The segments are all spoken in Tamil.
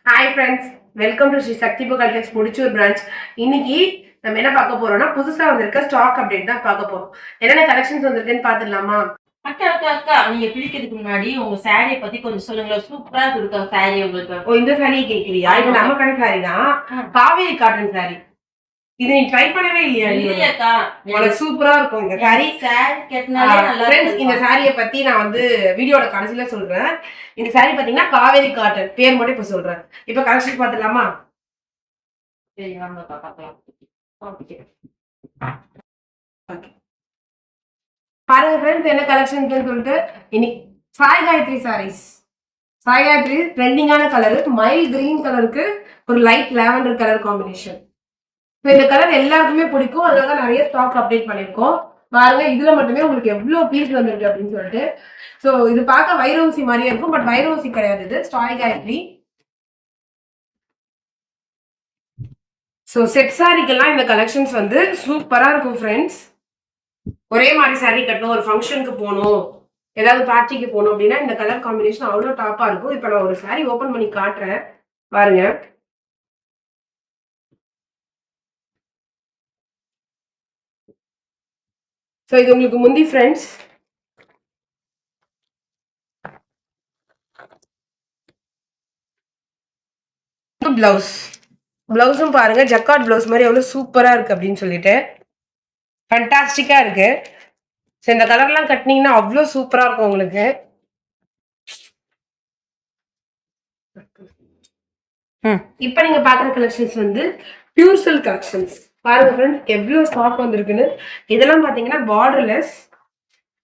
Hi friends, welcome to Sri Sakthi Caltex Mudichur branch. இன்னைக்கு நம்ம என்ன பார்க்க போறோம்னா புதுசா வந்திருக்க ஸ்டாக் அப்டேட் தான் பார்க்க போறோம். என்னென்ன கலெக்ஷன்ஸ் வந்திருக்குன்னு பார்த்துடலாமா? அக்கா அக்கா அக்கா நீங்க பிரிக்கிறதுக்கு முன்னாடி உங்க சாரியை பத்தி கொஞ்சம் சொல்லுங்களேன். சூப்பரா இருக்கு சாரி உங்களுக்கு. ஓ, இந்த சாரியை கேட்கிறியா? இது நம்ம கடை சாரி தான், காவேரி காட்டன் சாரி. இது நீ ட்ரை பண்ணவே இல்லையா? இல்லையாக்கா, உங்களுக்கு சூப்பரா இருக்கும் இந்த சாரி. சாரி கட்டினாலே நல்லா இருக்கு. இந்த சாரியை பத்தி நான் வந்து வீடியோட கடைசியில சொல்றேன். இந்த சாரி பாத்தீங்கன்னா காவேரி காட்டன் பேர் மட்டும் இப்ப சொல்றேன். இப்ப கலெக்ஷன் பார்த்துடலாமா? சரி, வாங்க பார்க்கலாம். ஓகே, பாருங்க ஃப்ரெண்ட்ஸ், என்ன கலெக்ஷன் சொல்லிட்டு இன்னைக்கு சாய் காயத்ரி சாரீஸ். சாய் காயத்ரி ட்ரெண்டிங்கான கலரு மைல் கிரீன் கலருக்கு ஒரு லைட் லாவெண்டர் கலர் காம்பினேஷன். இந்த கலர் எல்லாருக்குமே பிடிக்கும், அதனால நிறைய ஸ்டாக் அப்டேட் பண்ணிருக்கோம். பாருங்க, இதுல மட்டுமே உங்களுக்கு எவ்வளவு பீஸ் வந்திருக்கு அப்படின்னு சொல்லிட்டு. ஸோ இது பார்க்க வைரூசி மாதிரியே இருக்கும், பட் வைரூசி கிடையாது, இது சாய் காயத்ரி. ஸோ செட் சாரிக்கெல்லாம் இந்த கலெக்ஷன்ஸ் வந்து சூப்பரா இருக்கும் ஃப்ரெண்ட்ஸ். ஒரே மாதிரி சாரி கட்டணும், ஒரு ஃபங்க்ஷனுக்கு போகணும், ஏதாவது பார்ட்டிக்கு போகணும் அப்படின்னா இந்த கலர் காம்பினேஷன் அவ்வளோ டாப்பா இருக்கும். இப்போ நான் ஒரு சாரி ஓப்பன் பண்ணி காட்டுறேன் பாருங்க. ஸோ இது உங்களுக்கு முந்தி ஃப்ரெண்ட்ஸ். பிளவுஸ் பிளவுஸும் பாருங்க, ஜக்கார்ட் பிளவுஸ் மாதிரி எவ்வளோ சூப்பரா இருக்கு அப்படின்னு சொல்லிட்டு ஃபண்டாஸ்டிக்கா இருக்கு. ஸோ இந்த கலர்லாம் கட்டினீங்கன்னா அவ்வளோ சூப்பரா இருக்கும் உங்களுக்கு. இப்போ நீங்க பாக்குற கலெக்ஷன்ஸ் வந்து பியூர் சில்க் கலெக்ஷன்ஸ். பாருங்க ஃப்ரெண்ட்ஸ், எவ்வளோ ஸ்டாக் வந்திருக்குன்னு. இதெல்லாம் பாத்தீங்கன்னா பார்டர்லெஸ்.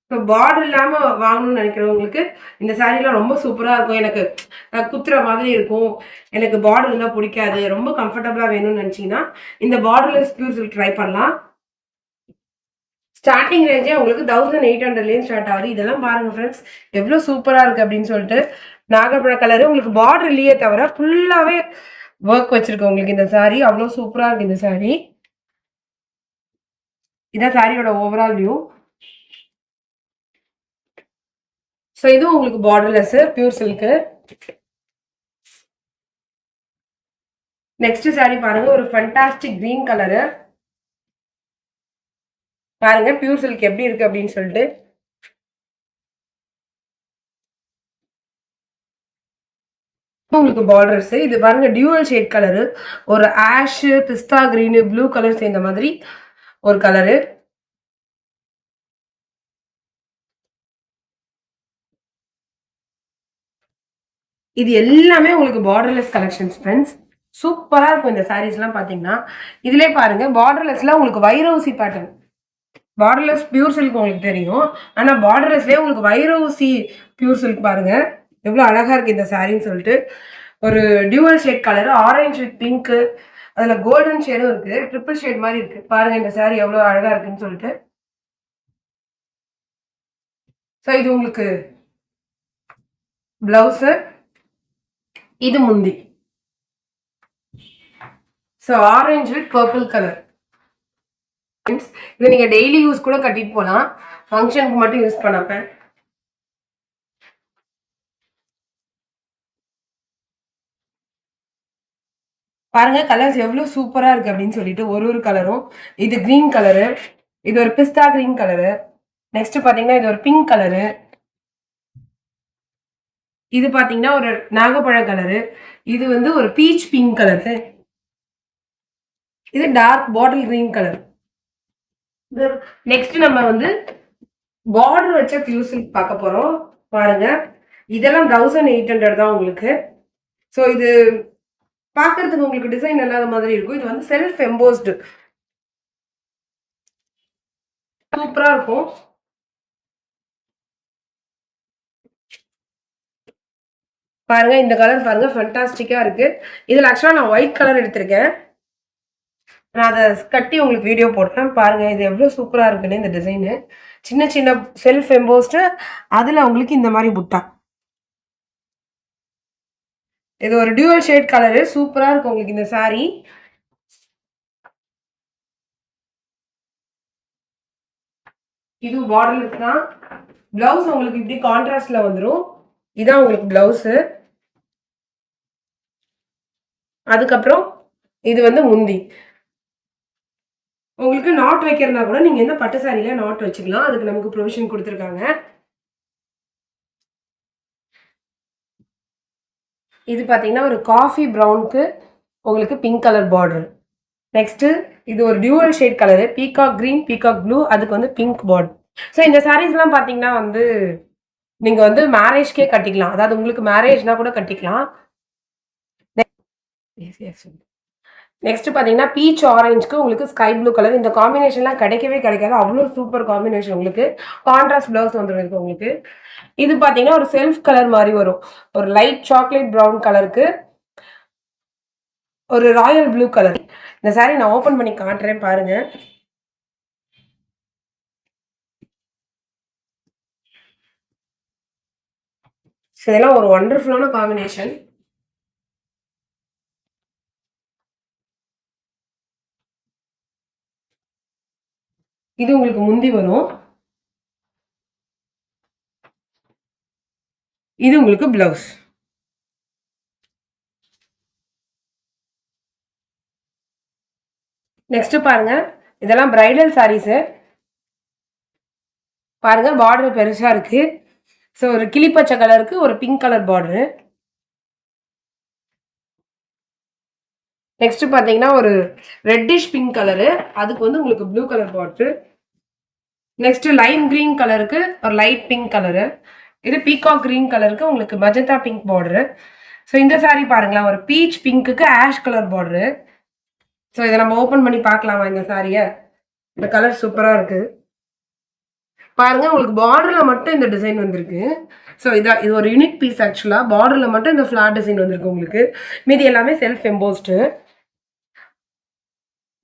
இப்போ பார்டர் இல்லாம வாங்கணும்னு நினைக்கிறவங்களுக்கு இந்த சாரீலாம் ரொம்ப சூப்பரா இருக்கும். எனக்கு குத்துற மாதிரி இருக்கும், எனக்கு பார்டர் இருந்தால் பிடிக்காது, ரொம்ப கம்ஃபர்டபுளா வேணும்னு நினைச்சீங்கன்னா இந்த பார்டர்லெஸ் பியூர் சில்க் ட்ரை பண்ணலாம். ஸ்டார்டிங் ரேஞ்சே உங்களுக்கு 1800 ஸ்டார்ட் ஆகுது. இதெல்லாம் பாருங்க ஃப்ரெண்ட்ஸ், எவ்வளோ சூப்பரா இருக்கு அப்படின்னு சொல்லிட்டு. நாகப்பழ கலரு உங்களுக்கு பார்டர் இல்லையே தவிர ஃபுல்லாவே ஒர்க் வச்சிருக்கோம் உங்களுக்கு இந்த சாரி. அவ்வளோ சூப்பரா இருக்கு இந்த சாரி. இதான் சாரியோட ஓவரால் வியூ. ஸோ இதுவும் உங்களுக்கு borderless pure silk. Next sorry பாருங்க, ஒரு ஃபண்டாஸ்டிக் கிரீன் கலரு. பாருங்க பியூர் சில்க் எப்படி இருக்கு அப்படின்னு சொல்லிட்டு. உங்களுக்கு பார்டர்ஸ் இது பாருங்க, டியூவல் ஷேட் கலரு, ஒரு ஆஷ், பிஸ்தா கிரீனு, ப்ளூ கலர் சேர்ந்த மாதிரி ஒரு கலரு. இது எல்லாமே உங்களுக்கு பார்டர்லெஸ் கலெக்ஷன்ஸ் ஃப்ரெண்ட்ஸ். சூப்பரா இருக்கும் இந்த சாரீஸ்லாம் பாத்தீங்கன்னா. இதுலயே பாருங்க, பார்டர்லெஸ்ல உங்களுக்கு Vairaoosi pattern. Borderless pure silk உங்களுக்கு தெரியும், ஆனா பார்டர்லெஸ்லயே உங்களுக்கு வைரவுசி பியூர் சில்க் பாருங்க எவ்வளவு அழகா இருக்கு இந்த சாரின்னு சொல்லிட்டு. ஒரு dual shade colour, orange with pink, அதுல கோல்டன் ஷேடும் இருக்கு, ட்ரிபிள் ஷேட் மாதிரி இருக்கு. பாருங்க இந்த சாரி எவ்வளவு அழகா இருக்குன்னு சொல்லிட்டு. ஸோ இது உங்களுக்கு பிளவுஸ், இது முந்தி. So orange with purple colour. இது நீங்க டெய்லி யூஸ் கூட கட்டிட்டு போகலாம், ஃபங்க்ஷனுக்கு மட்டும் யூஸ் பண்ணப்ப. பாருங்க கலர்ஸ் எவ்வளவு சூப்பரா இருக்கு அப்படின்னு சொல்லிட்டு. ஒரு கலரும், இது கிரீன் கலரு, இது ஒரு பிஸ்தா கிரீன் கலரு, நெக்ஸ்ட் பாத்தீங்கன்னா இது ஒரு பிங்க் கலரு, இது பாத்தீங்கன்னா ஒரு நாகப்பழ கலரு, இது வந்து ஒரு பீச் பிங்க் கலரு, இது dark bottle green colour. Next நம்ம வந்து பார்டர் வச்ச பியூர் சில்க் பார்க்க போறோம். பாருங்க, இதெல்லாம் 1800 தான் உங்களுக்கு. ஸோ இது பார்க்கறதுக்கு உங்களுக்கு டிசைன் இல்லாத மாதிரி இருக்கும். இது வந்து செல்ஃப் எம்போஸ்டு, சூப்பரா இருக்கும். பாருங்க இந்த கலர் பாருங்க, ஃபண்டாஸ்டிக்கா இருக்கு. இதுல ஆக்சுவலா நான் ஒயிட் கலர் எடுத்திருக்கேன், நான் அதை கட்டி உங்களுக்கு வீடியோ போடுறேன். பாருங்க இது எவ்வளவு சூப்பரா இருக்குன்னு. இந்த டிசைனு சின்ன சின்ன செல்ஃப் எம்போஸ்டு, அதுல உங்களுக்கு இந்த மாதிரி புட்டா. இது ஒரு டியூவல் ஷேட் கலரு, சூப்பரா இருக்கும் உங்களுக்கு இந்த சாரி. இது பார்டர்லெஸ் தான். பிளவுஸ் உங்களுக்கு இப்படி கான்ட்ராஸ்ட்ல வந்துடும். இதான் உங்களுக்கு பிளவுஸ். அதுக்கப்புறம் இது வந்து முந்தி. உங்களுக்கு நாட் வைக்கிறனா கூட நீங்க எந்த பட்டு சாரியில நாட் வச்சுக்கலாம். அதுக்கு நமக்கு ப்ரொவிஷன் கொடுத்துருக்காங்க. இது பார்த்தீங்கன்னா ஒரு காஃபி ப்ரௌனுக்கு உங்களுக்கு பிங்க் கலர் பார்டர். நெக்ஸ்ட்டு இது ஒரு dual shade colour, peacock green, peacock blue, அதுக்கு வந்து பிங்க் பார்டர். ஸோ இந்த சாரீஸ்லாம் பார்த்தீங்கன்னா வந்து நீங்க வந்து மேரேஜ்க்கே கட்டிக்கலாம். அதாவது உங்களுக்கு மேரேஜ்னா கூட கட்டிக்கலாம். நெக்ஸ்ட் பார்த்தீங்கன்னா பீச் ஆரஞ்சுக்கு உங்களுக்கு ஸ்கை ப்ளூ கலர். இந்த காம்பினேஷன்லாம் கிடைக்கவே கிடைக்காது. அவ்வளோ சூப்பர் காம்பினேஷன். உங்களுக்கு கான்ட்ராஸ்ட் பிளவுஸ் வந்துருக்கு உங்களுக்கு. இது பார்த்தீங்கன்னா ஒரு செல்ஃப் கலர் மாதிரி வரும். ஒரு லைட் சாக்லேட் ப்ரௌன் கலருக்கு ஒரு ராயல் ப்ளூ கலர். இந்த சாரீ நான் ஓப்பன் பண்ணி காட்டுறேன் பாருங்க. இதெல்லாம் ஒரு ஒண்டர்ஃபுல்லான காம்பினேஷன். இது உங்களுக்கு முந்தி வரும். இது உங்களுக்கு பிளவுஸ். நெக்ஸ்ட் பாருங்க, இதெல்லாம் பிரைடல் சாரீஸ். பாருங்க பார்டர் பெருசா இருக்கு. ஸோ ஒரு கிளிப்பச்சை கலருக்கு ஒரு பிங்க் கலர் பார்டரு. நெக்ஸ்ட் பார்த்தீங்கன்னா ஒரு ரெட்டிஷ் பிங்க் கலரு, அதுக்கு வந்து உங்களுக்கு blue colour border. Next Lime green கலருக்கு ஒரு லைட் பிங்க் கலரு. இது பீகாக் கிரீன் கலருக்கு உங்களுக்கு மஜந்தா பிங்க் பார்டரு. ஸோ இந்த சாரீ பாருங்களேன், ஒரு பீச் பிங்க்குக்கு ஆஷ் கலர் பார்டரு. ஸோ இதை நம்ம ஓப்பன் பண்ணி பார்க்கலாமா இந்த சாரியை? இந்த கலர் சூப்பராக இருக்கு பாருங்க. உங்களுக்கு பார்டரில் மட்டும் இந்த டிசைன் வந்திருக்கு. ஸோ இது ஒரு யூனிக் பீஸ். ஆக்சுவலாக பார்டரில் மட்டும் இந்த ஃப்ளார் டிசைன் வந்திருக்கு உங்களுக்கு. மீதி எல்லாமே செல்ஃப் எம்போஸ்டு.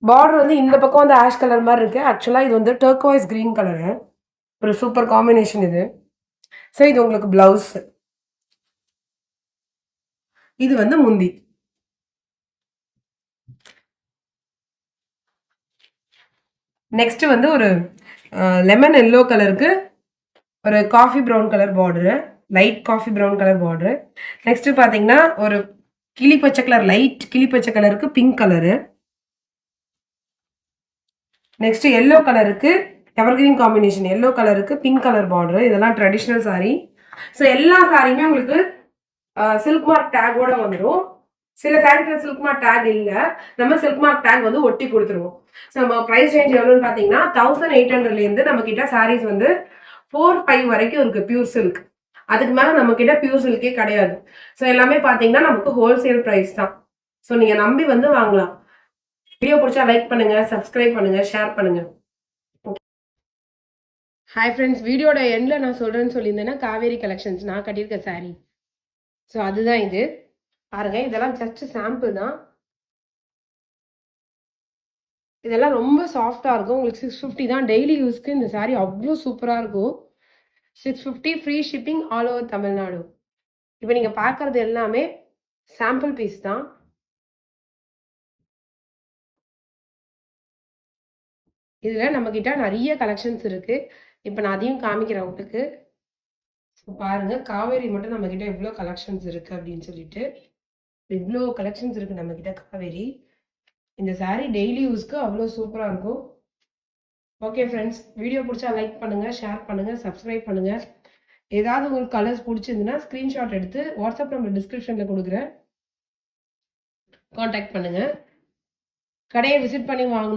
பார்டர் வந்து இந்த பக்கம் வந்து ஆஷ் கலர் மாதிரி இருக்கு. ஆக்சுவலாக இது வந்து டர்க்வைஸ் கிரீன் கலரு. ஒரு சூப்பர் காம்பினேஷன் இது. ஸோ இது உங்களுக்கு பிளவுஸ். இது வந்து முந்தி. நெக்ஸ்ட் வந்து ஒரு லெமன் எல்லோ கலருக்கு ஒரு coffee brown colour border, light coffee brown colour border. Next பார்த்தீங்கன்னா ஒரு கிளிப்பச்சை கலர், லைட் கிளிப்பச்சை கலருக்கு பிங்க் கலரு. நெக்ஸ்ட் எல்லோ கலருக்கு எவர்கிரீன் காம்பினேஷன், எல்லோ கலருக்கு பிங்க் கலர் பார்டரு. இதெல்லாம் ட்ரெடிஷ்னல் சாரீ. ஸோ எல்லா சாரியுமே உங்களுக்கு சில்க் மார்க் டேகோட வந்துடும். சில சாரீஸ்ல சில்க் மார்க் டேக் இல்லை, நம்ம சில்க் மார்க் டேக் வந்து ஒட்டி கொடுத்துருவோம். ஸோ நம்ம ப்ரைஸ் ரேஞ்ச் எவ்வளோன்னு பார்த்தீங்கன்னா 1800லேருந்து நம்ம கிட்ட சாரீஸ் வந்து 4-5 வரைக்கும் இருக்கு பியூர் சில்க். அதுக்கு மேலே நம்ம கிட்ட பியூர் சில்கே கிடையாது. ஸோ எல்லாமே பார்த்தீங்கன்னா நமக்கு ஹோல்சேல் ப்ரைஸ் தான். ஸோ நீங்கள் நம்பி வந்து வாங்கலாம். வீடியோ பிடிச்சா லைக் பண்ணுங்க, சப்ஸ்கிரைப் பண்ணுங்க, ஷேர் பண்ணுங்க. ஹாய் ஃப்ரெண்ட்ஸ், வீடியோட எண்டில் நான் சொல்கிறேன்னு சொல்லியிருந்தேன்னா காவேரி கலெக்ஷன்ஸ் நான் கட்டியிருக்க சாரீ. ஸோ அதுதான் இது பாருங்க. இதெல்லாம் ஜஸ்ட் சாம்பிள் தான். இதெல்லாம் ரொம்ப சாஃப்டாக இருக்கும். உங்களுக்கு 650 தான் டெய்லி யூஸ்க்கு. இந்த சாரீ அவ்வளோ சூப்பராக இருக்கும். 650 free shipping all over Tamil Nadu. இப்போ நீங்கள் பார்க்குறது எல்லாமே சாம்பிள் பீஸ் தான். இதில் நம்மக்கிட்ட நிறைய கலெக்ஷன்ஸ் இருக்குது. இப்போ நான் அதையும் காமிக்கிறேன் உங்களுக்கு. ஸோ பாருங்கள், காவேரி மட்டும் நம்மக்கிட்ட எவ்வளோ கலெக்ஷன்ஸ் இருக்குது அப்படின்னு சொல்லிட்டு. இவ்வளோ கலெக்ஷன்ஸ் இருக்குது நம்மக்கிட்ட காவேரி. இந்த சாரீ டெய்லி யூஸ்க்கு அவ்வளோ சூப்பராக இருக்கும். ஓகே ஃப்ரெண்ட்ஸ், வீடியோ பிடிச்சா லைக் பண்ணுங்கள், ஷேர் பண்ணுங்கள், சப்ஸ்கிரைப் பண்ணுங்கள். ஏதாவது உங்களுக்கு கலர்ஸ் பிடிச்சிருந்துன்னா ஸ்க்ரீன்ஷாட் எடுத்து வாட்ஸ்அப் நம்பர் டிஸ்கிரிப்ஷனில் கொடுக்குறேன், காண்டாக்ட் பண்ணுங்கள். கடையை விசிட் பண்ணி வாங்கணும்.